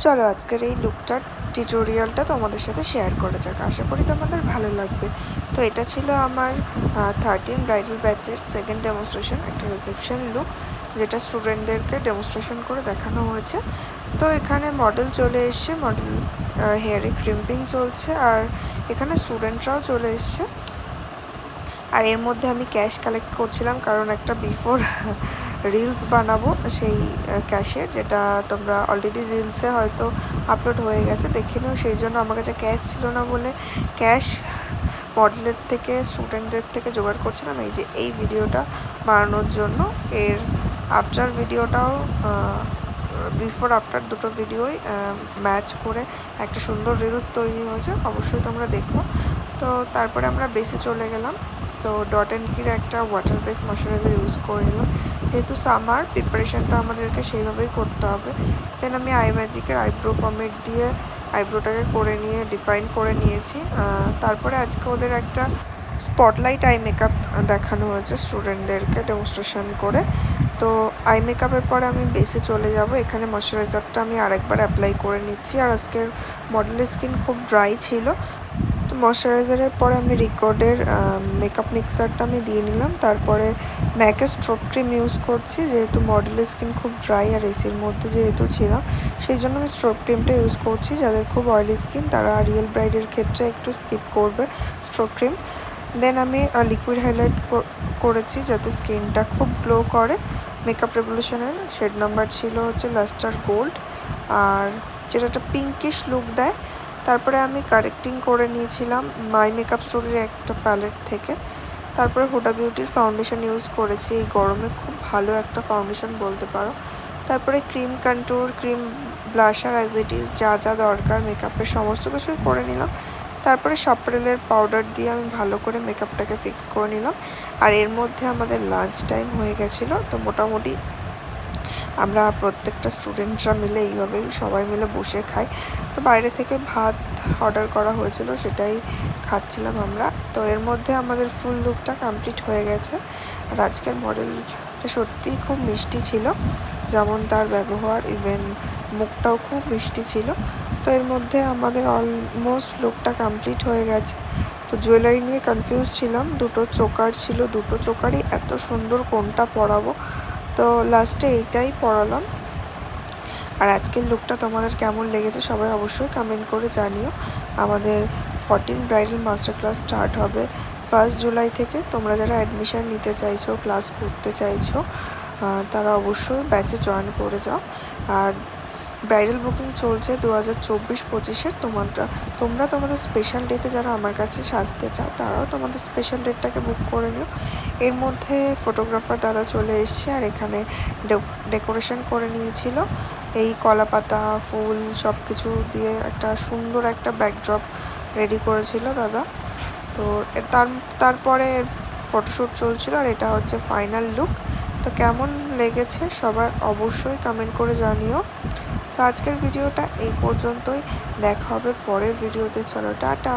চলো আজকের এই লুকটার টিউটোরিয়ালটা তোমাদের সাথে শেয়ার করা যাক। আশা করি তোমাদের ভালো লাগবে। তো এটা ছিল আমার 13 ব্রাইডাল ব্যাচের সেকেন্ড ডেমনস্ট্রেশন, একটা রিসেপশন লুক, যেটা স্টুডেন্টদেরকে ডেমনস্ট্রেশন করে দেখানো হয়েছে। তো এখানে মডেল চলে এসছে, মডেল হেয়ারে ক্রিম্পিং চলছে, আর এখানে স্টুডেন্টরাও চলে এসছে। আর এর মধ্যে আমি ক্যাশ কালেক্ট করছিলাম, কারণ একটা বিফোর রিলস বানাবো সেই ক্যাশের, যেটা তোমরা অলরেডি রিলসে হয়তো আপলোড হয়ে গেছে, দেখে নিও। সেই জন্য আমার কাছে ক্যাশ ছিল না বলে ক্যাশ মডেলের থেকে, স্টুডেন্টদের থেকে জোগাড় করছিলাম এই যে এই ভিডিওটা বানানোর জন্য। এর আফটার ভিডিওটাও বিফোর আফটার দুটো ভিডিওই ম্যাচ করে একটা সুন্দর রিলস তৈরি হয়েছে, অবশ্যই তোমরা দেখো। তো তারপরে আমরা বেসে চলে গেলাম। তো ডট অ্যান্ড কির একটা ওয়াটার বেস ময়শ্চারাইজার ইউজ করে নিলাম, যেহেতু সামার প্রিপারেশানটা আমাদেরকে সেইভাবেই করতে হবে। দেন আমি আই ম্যাজিকের আইব্রো পমেড দিয়ে আইব্রোটাকে করে নিয়ে ডিফাইন করে নিয়েছি। তারপরে আজকে ওদের একটা স্পটলাইট আই মেকআপ দেখানো হয়েছে স্টুডেন্টদেরকে ডেমনস্ট্রেশন করে। তো আই মেকআপের পরে আমি বেসে চলে যাব। এখানে ময়শ্চারাইজারটা আমি আরেকবার অ্যাপ্লাই করে নিচ্ছি। আর আজকের মডেলের স্কিন খুব ড্রাই ছিল, তো ময়শ্চারাইজারের পরে আমি রিকর্ডের মেকআপ মিক্সারটা আমি দিয়ে নিলাম। তারপরে ম্যাকের স্ট্রোব ক্রিম ইউজ করছি, যেহেতু মডেলের স্কিন খুব ড্রাই আর এসির মধ্যে যেহেতু ছিলাম, সেই জন্য আমি স্ট্রোব ক্রিমটা ইউজ করছি। যাদের খুব অয়েলি স্কিন তারা রিয়েল ব্রাইডের ক্ষেত্রে একটু স্কিপ করবে স্ট্রোব ক্রিম। দেন আমি লিকুইড হাইলাইট করেছি যাতে স্কিনটা খুব গ্লো করে। মেকআপ রেভলিউশনের শেড নাম্বার ছিল হচ্ছে লাস্টার গোল্ড, আর যেটা একটা পিঙ্কিশ লুক দেয়। তারপরে আমি কারেক্টিং করে নিয়েছিলাম মাই মেকআপ স্টোরির একটা প্যালেট থেকে। তারপরে হুডা বিউটির ফাউন্ডেশন ইউজ করেছি, এই গরমে খুব ভালো একটা ফাউন্ডেশন বলতে পারো। তারপরে cream contour, cream blusher, as it is যা যা দরকার মেকআপের সমস্ত কিছুই করে নিলাম। তারপরে সপ্রেলের পাউডার দিয়ে আমি ভালো করে মেকআপটাকে ফিক্স করে নিলাম। আর এর মধ্যে আমাদের লাঞ্চ টাইম হয়ে গেছিলো। তো মোটামুটি আমরা প্রত্যেকটা স্টুডেন্টরা মিলে এইভাবেই সবাই মিলে বসে খাই। তো বাইরে থেকে ভাত অর্ডার করা হয়েছিল, সেটাই খাচ্ছিলাম আমরা। তো এর মধ্যে আমাদের ফুল লুকটা কমপ্লিট হয়ে গেছে। আর আজকের মডেলটা সত্যিই খুব মিষ্টি ছিল, যেমন তার ব্যবহার, ইভেন মুখটাও খুব মিষ্টি ছিল। তো এর মধ্যে আমাদের অলমোস্ট লুকটা কমপ্লিট হয়ে গেছে। তো জুয়েলারি নিয়ে কনফিউজ ছিলাম, দুটো চোকার ছিল, দুটো চোকারই এত সুন্দর, কোনটা পরাবো। তো লাস্টে এইটাই পরালাম। আর আজকের লুকটা তোমাদের কেমন লেগেছে সবাই অবশ্যই কমেন্ট করে জানিও। আমাদের 14 ব্রাইডাল মাস্টার ক্লাস স্টার্ট হবে 1 জুলাই থেকে। তোমরা যারা অ্যাডমিশান নিতে চাইছো, ক্লাস করতে চাইছো, তারা অবশ্যই ব্যাচে জয়েন করে যাও। আর ব্রাইডাল বুকিং চলছে 2024-25-এর। তোমরা তোমাদের স্পেশাল ডেতে যারা আমার কাছে সাজতে চাও, তারাও তোমাদের স্পেশাল ডেটটাকে বুক করে নিও। এর মধ্যে ফটোগ্রাফার দাদা চলে এসছে, আর এখানে ডেকোরেশন করে নিয়েছিল এই কলা পাতা, ফুল সব কিছু দিয়ে একটা সুন্দর একটা ব্যাকড্রপ রেডি করেছিল দাদা। তো তারপরে ফটোশ্যুট চলছিল, আর এটা হচ্ছে ফাইনাল লুক। তো কেমন লেগেছে সবার অবশ্যই কমেন্ট করে জানিও। তো আজকের ভিডিওটা এই পর্যন্তই, দেখা হবে পরের ভিডিওতে। চলো টাটা।